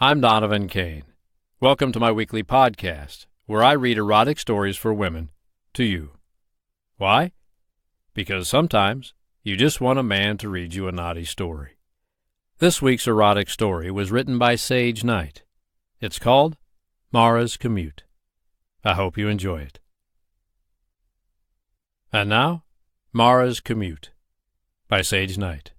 I'm Donovan Kane. Welcome to my weekly podcast, where I read erotic stories for women to you. Why? Because sometimes you just want a man to read you a naughty story. This week's erotic story was written by Sage Nite. It's called Mara's Commute. I hope you enjoy it. And now, Mara's Commute by Sage Nite.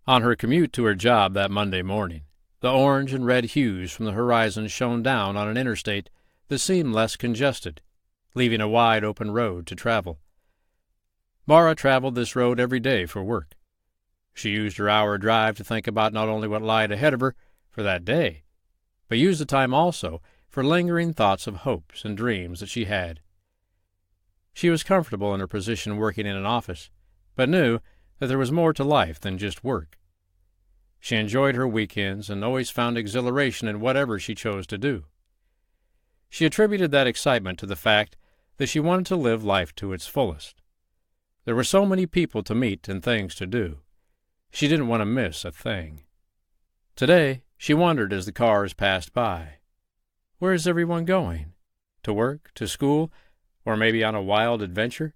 On her commute to her job that Monday morning, the orange and red hues from the horizon shone down on an interstate that seemed less congested, leaving a wide open road to travel. Mara traveled this road every day for work. She used her hour drive to think about not only what lied ahead of her for that day, but used the time also for lingering thoughts of hopes and dreams that she had. She was comfortable in her position working in an office, but knew that there was more to life than just work. She enjoyed her weekends and always found exhilaration in whatever she chose to do. She attributed that excitement to the fact that she wanted to live life to its fullest. There were so many people to meet and things to do. She didn't want to miss a thing. Today, she wondered as the cars passed by. Where is everyone going? To work, to school, or maybe on a wild adventure?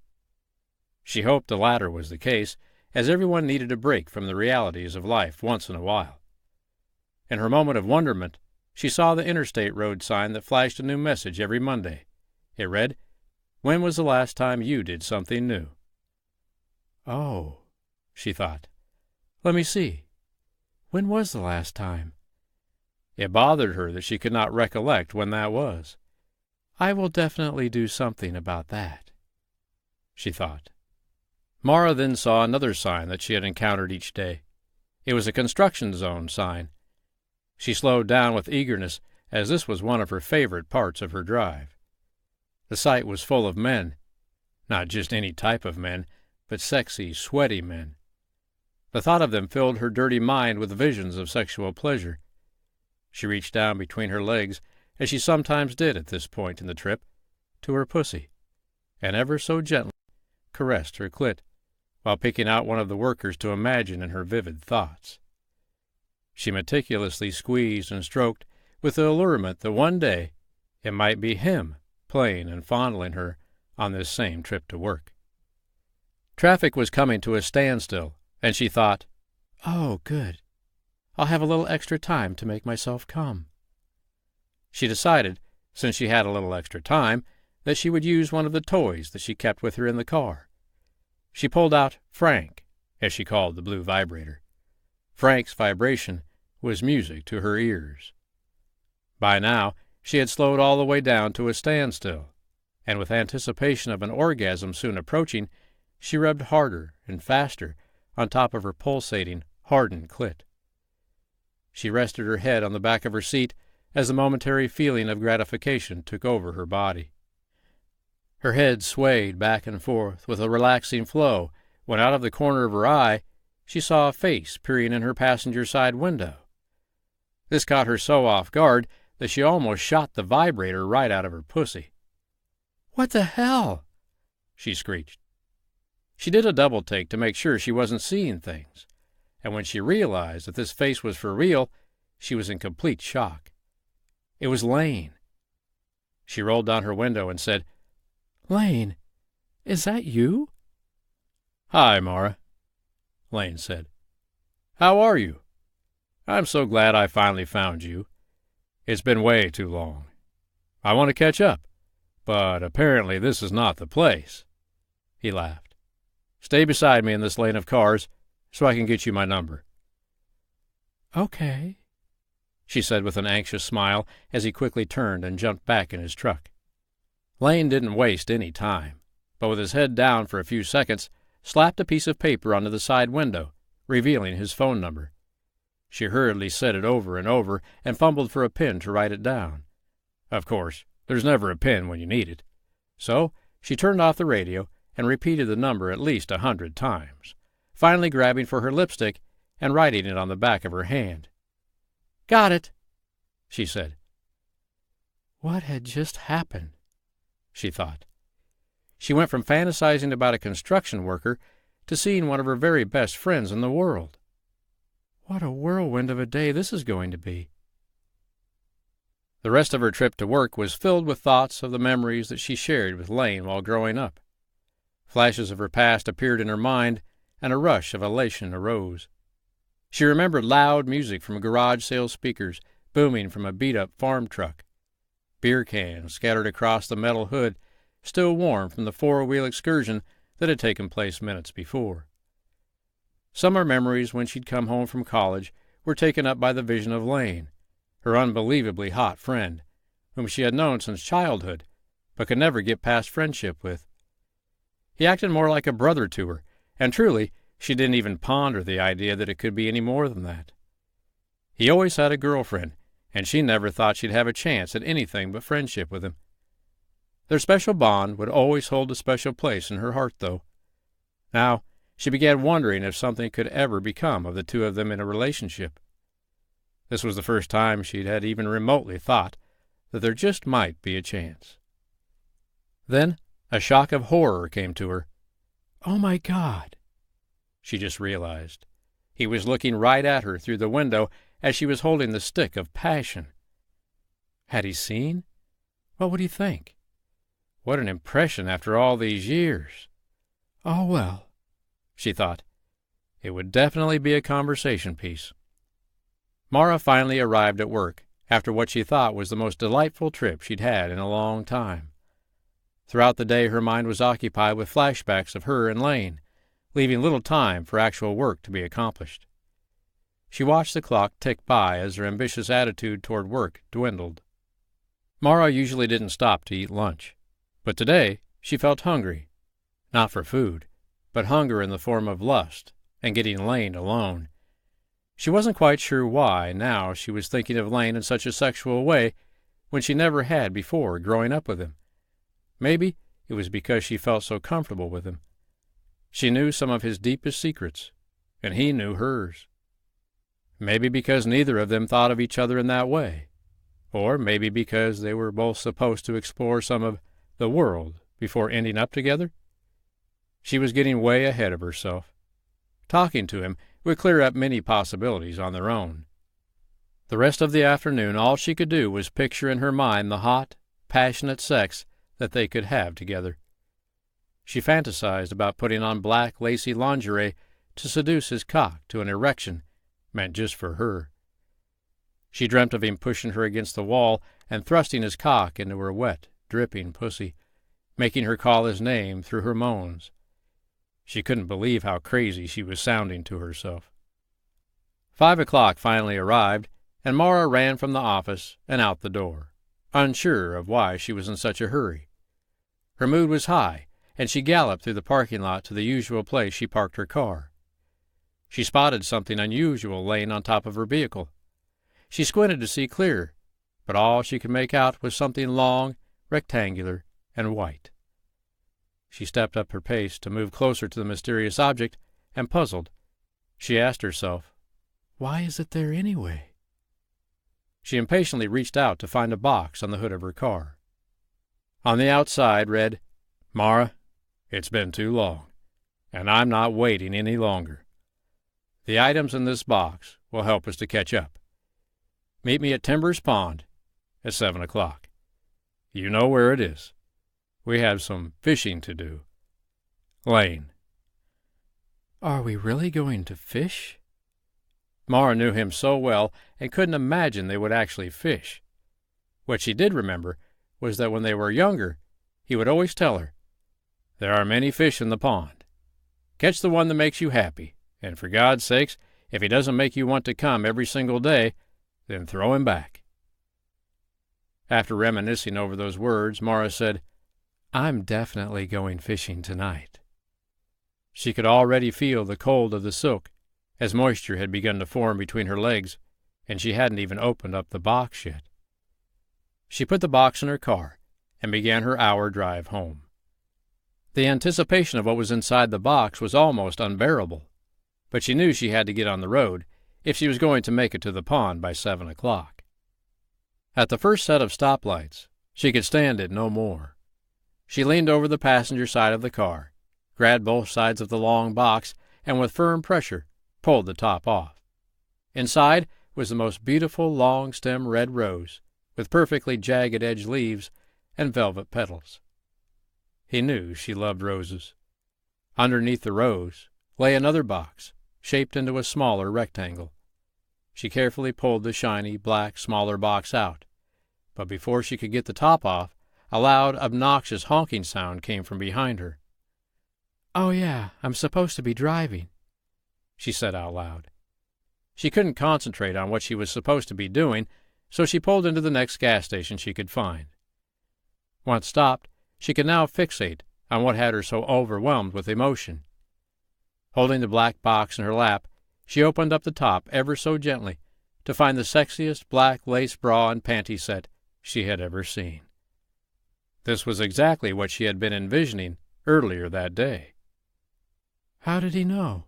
She hoped the latter was the case, as everyone needed a break from the realities of life once in a while. In her moment of wonderment, she saw the interstate road sign that flashed a new message every Monday. It read, "When was the last time you did something new?" Oh, she thought. Let me see. When was the last time? It bothered her that she could not recollect when that was. I will definitely do something about that, she thought. Mara then saw another sign that she had encountered each day. It was a construction zone sign. She slowed down with eagerness, as this was one of her favorite parts of her drive. The sight was full of men. Not just any type of men, but sexy, sweaty men. The thought of them filled her dirty mind with visions of sexual pleasure. She reached down between her legs, as she sometimes did at this point in the trip, to her pussy, and ever so gently caressed her clit, while picking out one of the workers to imagine in her vivid thoughts. She meticulously squeezed and stroked with the allurement that one day it might be him playing and fondling her on this same trip to work. Traffic was coming to a standstill, and she thought, oh, good. I'll have a little extra time to make myself come. She decided, since she had a little extra time, that she would use one of the toys that she kept with her in the car. She pulled out Frank, as she called the blue vibrator. Frank's vibration was music to her ears. By now, she had slowed all the way down to a standstill, and with anticipation of an orgasm soon approaching, she rubbed harder and faster on top of her pulsating, hardened clit. She rested her head on the back of her seat as the momentary feeling of gratification took over her body. Her head swayed back and forth with a relaxing flow when out of the corner of her eye she saw a face peering in her passenger side window. This caught her so off guard that she almost shot the vibrator right out of her pussy. "What the hell?" she screeched. She did a double take to make sure she wasn't seeing things, and when she realized that this face was for real, she was in complete shock. It was Lane. She rolled down her window and said, "Lane, is that you?" "Hi, Mara," Lane said. "How are you? I'm so glad I finally found you. It's been way too long. I want to catch up, but apparently this is not the place." He laughed. "Stay beside me in this lane of cars so I can get you my number." "Okay," she said with an anxious smile as he quickly turned and jumped back in his truck. Lane didn't waste any time, but with his head down for a few seconds, slapped a piece of paper onto the side window, revealing his phone number. She hurriedly said it over and over and fumbled for a pen to write it down. Of course, there's never a pen when you need it. So she turned off the radio and repeated the number at least 100 times, finally grabbing for her lipstick and writing it on the back of her hand. "Got it," she said. What had just happened? She thought. She went from fantasizing about a construction worker to seeing one of her very best friends in the world. What a whirlwind of a day this is going to be. The rest of her trip to work was filled with thoughts of the memories that she shared with Lane while growing up. Flashes of her past appeared in her mind, and a rush of elation arose. She remembered loud music from garage sale speakers booming from a beat-up farm truck. Beer cans scattered across the metal hood, still warm from the four-wheel excursion that had taken place minutes before. Summer memories when she'd come home from college were taken up by the vision of Lane, her unbelievably hot friend, whom she had known since childhood, but could never get past friendship with. He acted more like a brother to her, and truly, she didn't even ponder the idea that it could be any more than that. He always had a girlfriend, and she never thought she'd have a chance at anything but friendship with him. Their special bond would always hold a special place in her heart, though. Now, she began wondering if something could ever become of the two of them in a relationship. This was the first time she had even remotely thought that there just might be a chance. Then a shock of horror came to her. Oh, my God! She just realized. He was looking right at her through the window as she was holding the stick of passion. Had he seen? What would he think? What an impression after all these years! Oh, well, she thought. It would definitely be a conversation piece. Mara finally arrived at work after what she thought was the most delightful trip she'd had in a long time. Throughout the day her mind was occupied with flashbacks of her and Lane, leaving little time for actual work to be accomplished. She watched the clock tick by as her ambitious attitude toward work dwindled. Mara usually didn't stop to eat lunch, but today she felt hungry, not for food, but hunger in the form of lust and getting Lane alone. She wasn't quite sure why now she was thinking of Lane in such a sexual way when she never had before growing up with him. Maybe it was because she felt so comfortable with him. She knew some of his deepest secrets, and he knew hers. Maybe because neither of them thought of each other in that way, or maybe because they were both supposed to explore some of the world before ending up together. She was getting way ahead of herself. Talking to him would clear up many possibilities on their own. The rest of the afternoon all she could do was picture in her mind the hot, passionate sex that they could have together. She fantasized about putting on black, lacy lingerie to seduce his cock to an erection meant just for her. She dreamt of him pushing her against the wall and thrusting his cock into her wet, dripping pussy, making her call his name through her moans. She couldn't believe how crazy she was sounding to herself. 5 o'clock finally arrived, and Mara ran from the office and out the door, unsure of why she was in such a hurry. Her mood was high, and she galloped through the parking lot to the usual place she parked her car. She spotted something unusual laying on top of her vehicle. She squinted to see clearer, but all she could make out was something long, rectangular, and white. She stepped up her pace to move closer to the mysterious object, and puzzled, she asked herself, why is it there anyway? She impatiently reached out to find a box on the hood of her car. On the outside read, Mara, it's been too long, and I'm not waiting any longer. The items in this box will help us to catch up. Meet me at Timbers Pond at 7 o'clock. You know where it is. We have some fishing to do. Lane. Are we really going to fish? Mara knew him so well and couldn't imagine they would actually fish. What she did remember was that when they were younger, he would always tell her, there are many fish in the pond. Catch the one that makes you happy, and for God's sakes, if he doesn't make you want to come every single day, then throw him back. After reminiscing over those words, Mara said, I'm definitely going fishing tonight. She could already feel the cold of the silk, as moisture had begun to form between her legs, and she hadn't even opened up the box yet. She put the box in her car and began her hour drive home. The anticipation of what was inside the box was almost unbearable, but she knew she had to get on the road if she was going to make it to the pond by 7 o'clock. At the first set of stoplights, she could stand it no more. She leaned over the passenger side of the car, grabbed both sides of the long box, and with firm pressure pulled the top off. Inside was the most beautiful long-stem red rose, with perfectly jagged-edged leaves and velvet petals. He knew she loved roses. Underneath the rose lay another box, shaped into a smaller rectangle. She carefully pulled the shiny, black, smaller box out, but before she could get the top off, a loud, obnoxious honking sound came from behind her. "Oh yeah, I'm supposed to be driving," she said out loud. She couldn't concentrate on what she was supposed to be doing, so she pulled into the next gas station she could find. Once stopped, she could now fixate on what had her so overwhelmed with emotion. Holding the black box in her lap, she opened up the top ever so gently to find the sexiest black lace bra and panty set she had ever seen. This was exactly what she had been envisioning earlier that day. How did he know?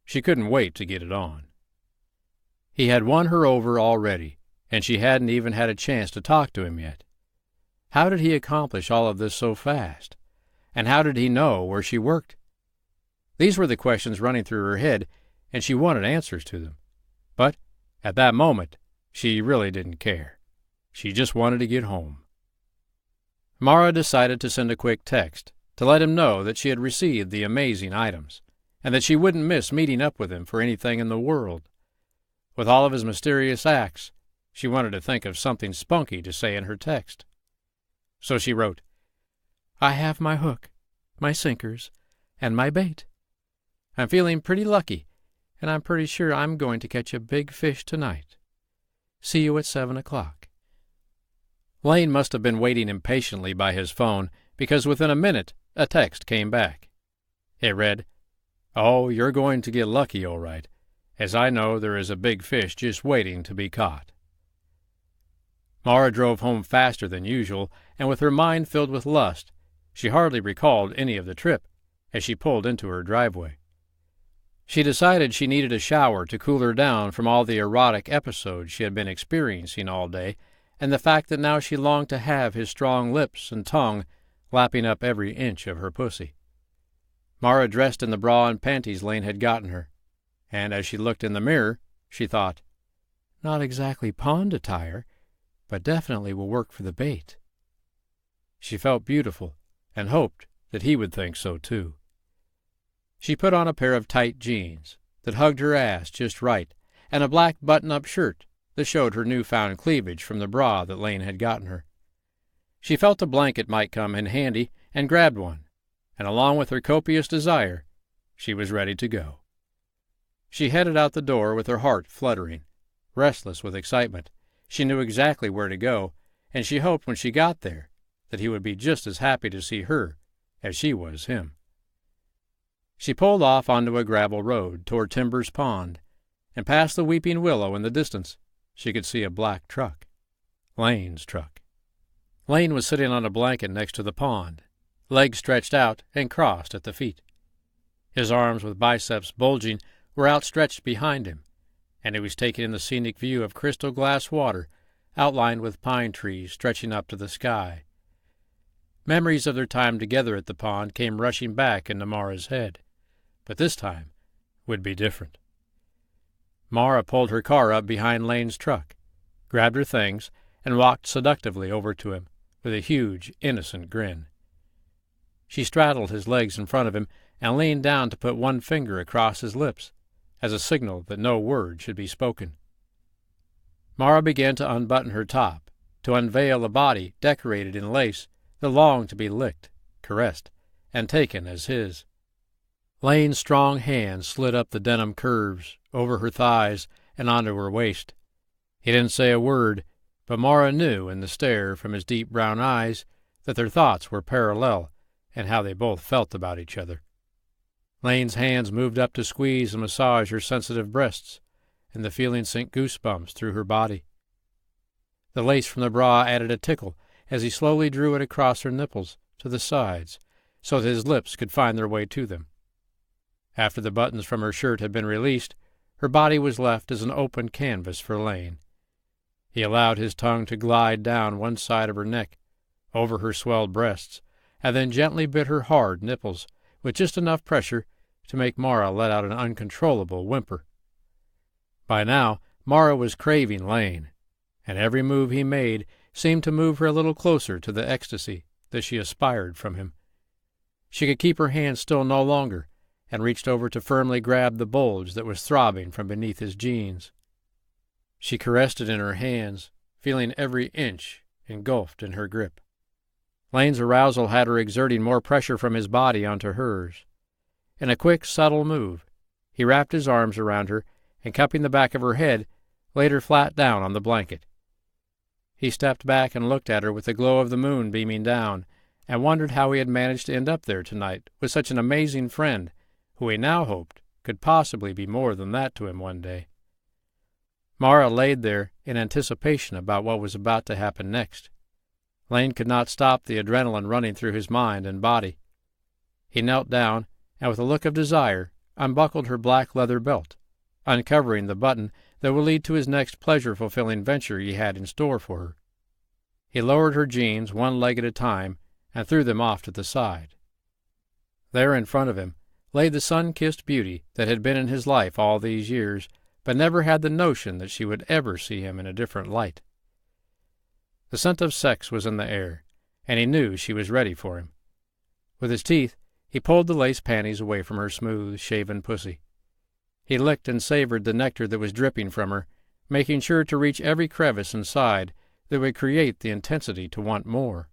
She couldn't wait to get it on. He had won her over already, and she hadn't even had a chance to talk to him yet. How did he accomplish all of this so fast? And how did he know where she worked? These were the questions running through her head, and she wanted answers to them. But at that moment, she really didn't care. She just wanted to get home. Mara decided to send a quick text to let him know that she had received the amazing items, and that she wouldn't miss meeting up with him for anything in the world. With all of his mysterious acts, she wanted to think of something spunky to say in her text. So she wrote, "I have my hook, my sinkers, and my bait. I'm feeling pretty lucky, and I'm pretty sure I'm going to catch a big fish tonight. See you at 7 o'clock. Lane must have been waiting impatiently by his phone, because within a minute a text came back. It read, "Oh, you're going to get lucky, all right, as I know there is a big fish just waiting to be caught." Mara drove home faster than usual, and with her mind filled with lust, she hardly recalled any of the trip as she pulled into her driveway. She decided she needed a shower to cool her down from all the erotic episodes she had been experiencing all day, and the fact that now she longed to have his strong lips and tongue lapping up every inch of her pussy. Mara dressed in the bra and panties Lane had gotten her, and as she looked in the mirror, she thought, "Not exactly pond attire, but definitely will work for the bait." She felt beautiful and hoped that he would think so too. She put on a pair of tight jeans that hugged her ass just right, and a black button-up shirt that showed her newfound cleavage from the bra that Lane had gotten her. She felt a blanket might come in handy and grabbed one, and along with her copious desire, she was ready to go. She headed out the door with her heart fluttering. Restless with excitement, she knew exactly where to go, and she hoped when she got there that he would be just as happy to see her as she was him. She pulled off onto a gravel road toward Timbers Pond, and past the weeping willow in the distance, she could see a black truck. Lane's truck. Lane was sitting on a blanket next to the pond, legs stretched out and crossed at the feet. His arms with biceps bulging were outstretched behind him, and he was taking in the scenic view of crystal glass water outlined with pine trees stretching up to the sky. Memories of their time together at the pond came rushing back into Mara's head, but this time would be different. Mara pulled her car up behind Lane's truck, grabbed her things, and walked seductively over to him with a huge, innocent grin. She straddled his legs in front of him and leaned down to put one finger across his lips as a signal that no word should be spoken. Mara began to unbutton her top, to unveil a body decorated in lace that longed to be licked, caressed, and taken as his. Lane's strong hand slid up the denim curves, over her thighs, and onto her waist. He didn't say a word, but Mara knew in the stare from his deep brown eyes that their thoughts were parallel and how they both felt about each other. Lane's hands moved up to squeeze and massage her sensitive breasts, and the feeling sent goosebumps through her body. The lace from the bra added a tickle as he slowly drew it across her nipples to the sides so that his lips could find their way to them. After the buttons from her shirt had been released, her body was left as an open canvas for Lane. He allowed his tongue to glide down one side of her neck, over her swelled breasts, and then gently bit her hard nipples with just enough pressure to make Mara let out an uncontrollable whimper. By now, Mara was craving Lane, and every move he made seemed to move her a little closer to the ecstasy that she aspired from him. She could keep her hand still no longer, and reached over to firmly grab the bulge that was throbbing from beneath his jeans. She caressed it in her hands, feeling every inch engulfed in her grip. Lane's arousal had her exerting more pressure from his body onto hers. In a quick, subtle move, he wrapped his arms around her and, cupping the back of her head, laid her flat down on the blanket. He stepped back and looked at her with the glow of the moon beaming down, and wondered how he had managed to end up there tonight with such an amazing friend, who he now hoped could possibly be more than that to him one day. Mara laid there in anticipation about what was about to happen next. Lane could not stop the adrenaline running through his mind and body. He knelt down, and with a look of desire, unbuckled her black leather belt, uncovering the button that would lead to his next pleasure-fulfilling venture he had in store for her. He lowered her jeans one leg at a time and threw them off to the side. There in front of him lay the sun-kissed beauty that had been in his life all these years, but never had the notion that she would ever see him in a different light. The scent of sex was in the air, and he knew she was ready for him. With his teeth, he pulled the lace panties away from her smooth, shaven pussy. He licked and savored the nectar that was dripping from her, making sure to reach every crevice inside that would create the intensity to want more.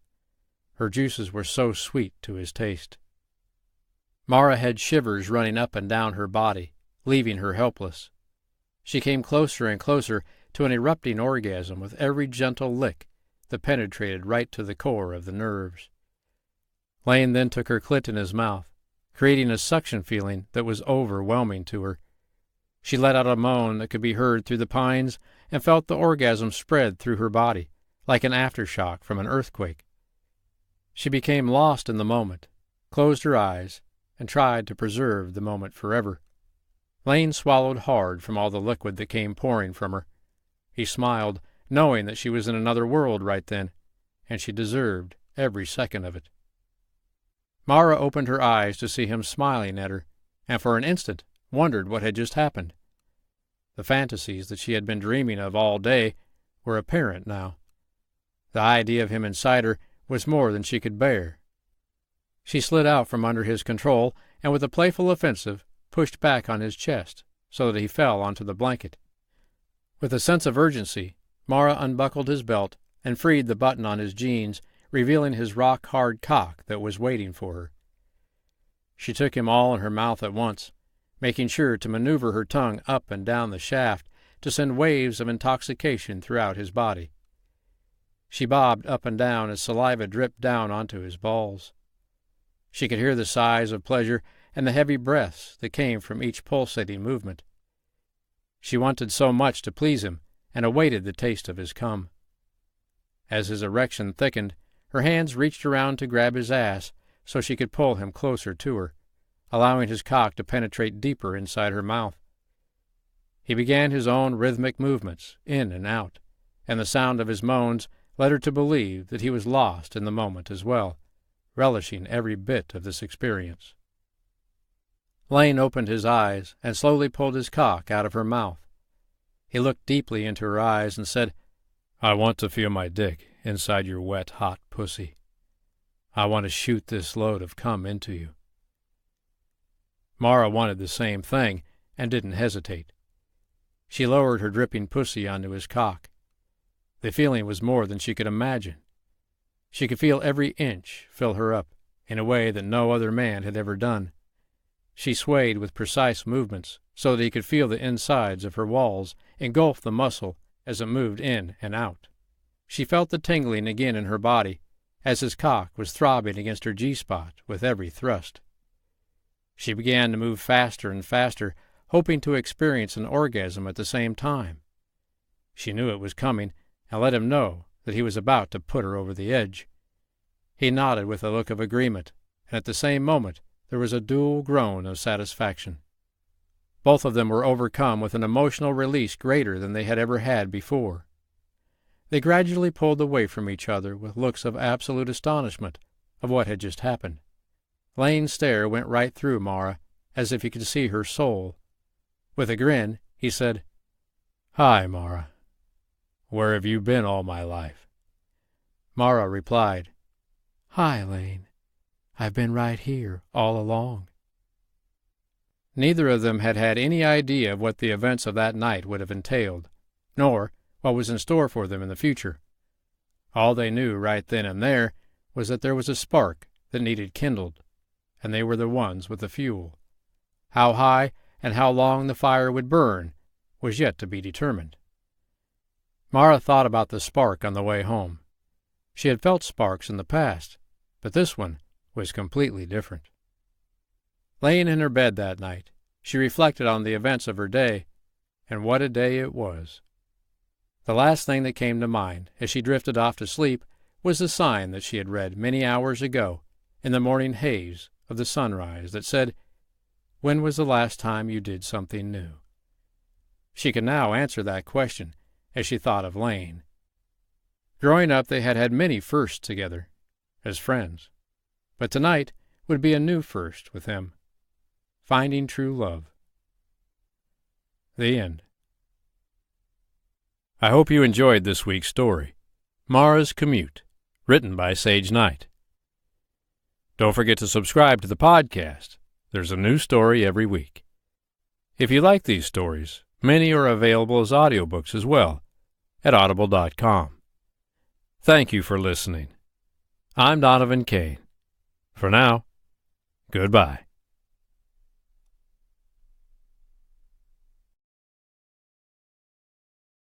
Her juices were so sweet to his taste. Mara had shivers running up and down her body, leaving her helpless. She came closer and closer to an erupting orgasm with every gentle lick that penetrated right to the core of the nerves. Lane then took her clit in his mouth, creating a suction feeling that was overwhelming to her. She let out a moan that could be heard through the pines and felt the orgasm spread through her body, like an aftershock from an earthquake. She became lost in the moment, closed her eyes, and tried to preserve the moment forever. Lane swallowed hard from all the liquid that came pouring from her. He smiled, knowing that she was in another world right then, and she deserved every second of it. Mara opened her eyes to see him smiling at her, and for an instant wondered what had just happened. The fantasies that she had been dreaming of all day were apparent now. The idea of him inside her was more than she could bear. She slid out from under his control, and with a playful offensive, pushed back on his chest, so that he fell onto the blanket. With a sense of urgency, Mara unbuckled his belt and freed the button on his jeans, revealing his rock-hard cock that was waiting for her. She took him all in her mouth at once, making sure to maneuver her tongue up and down the shaft to send waves of intoxication throughout his body. She bobbed up and down as saliva dripped down onto his balls. She could hear the sighs of pleasure and the heavy breaths that came from each pulsating movement. She wanted so much to please him and awaited the taste of his cum. As his erection thickened, her hands reached around to grab his ass so she could pull him closer to her, allowing his cock to penetrate deeper inside her mouth. He began his own rhythmic movements, in and out, and the sound of his moans led her to believe that he was lost in the moment as well, relishing every bit of this experience. Lane opened his eyes and slowly pulled his cock out of her mouth. He looked deeply into her eyes and said, "I want to feel my dick inside your wet, hot pussy. I want to shoot this load of cum into you." Mara wanted the same thing and didn't hesitate. She lowered her dripping pussy onto his cock. The feeling was more than she could imagine. She could feel every inch fill her up in a way that no other man had ever done. She swayed with precise movements so that he could feel the insides of her walls engulf the muscle as it moved in and out. She felt the tingling again in her body as his cock was throbbing against her G-spot with every thrust. She began to move faster and faster, hoping to experience an orgasm at the same time. She knew it was coming and let him know that he was about to put her over the edge. He nodded with a look of agreement, and at the same moment there was a dual groan of satisfaction. Both of them were overcome with an emotional release greater than they had ever had before. They gradually pulled away from each other with looks of absolute astonishment of what had just happened. Lane's stare went right through Mara, as if he could see her soul. With a grin, he said, "Hi, Mara. Where have you been all my life?" Mara replied, "Hi, Lane. I've been right here all along." Neither of them had had any idea of what the events of that night would have entailed, nor what was in store for them in the future. All they knew right then and there was that there was a spark that needed kindled, and they were the ones with the fuel. How high and how long the fire would burn was yet to be determined. Mara thought about the spark on the way home. She had felt sparks in the past, but this one was completely different. Laying in her bed that night, she reflected on the events of her day, and what a day it was. The last thing that came to mind as she drifted off to sleep was the sign that she had read many hours ago in the morning haze of the sunrise that said, "When was the last time you did something new?" She could now answer that question as she thought of Lane. Growing up, they had had many firsts together, as friends. But tonight would be a new first with him. Finding true love. The end. I hope you enjoyed this week's story, Mara's Commute, written by Sage Nite. Don't forget to subscribe to the podcast. There's a new story every week. If you like these stories, many are available as audiobooks as well at audible.com. Thank you for listening. I'm Donovan Kane. For now, goodbye.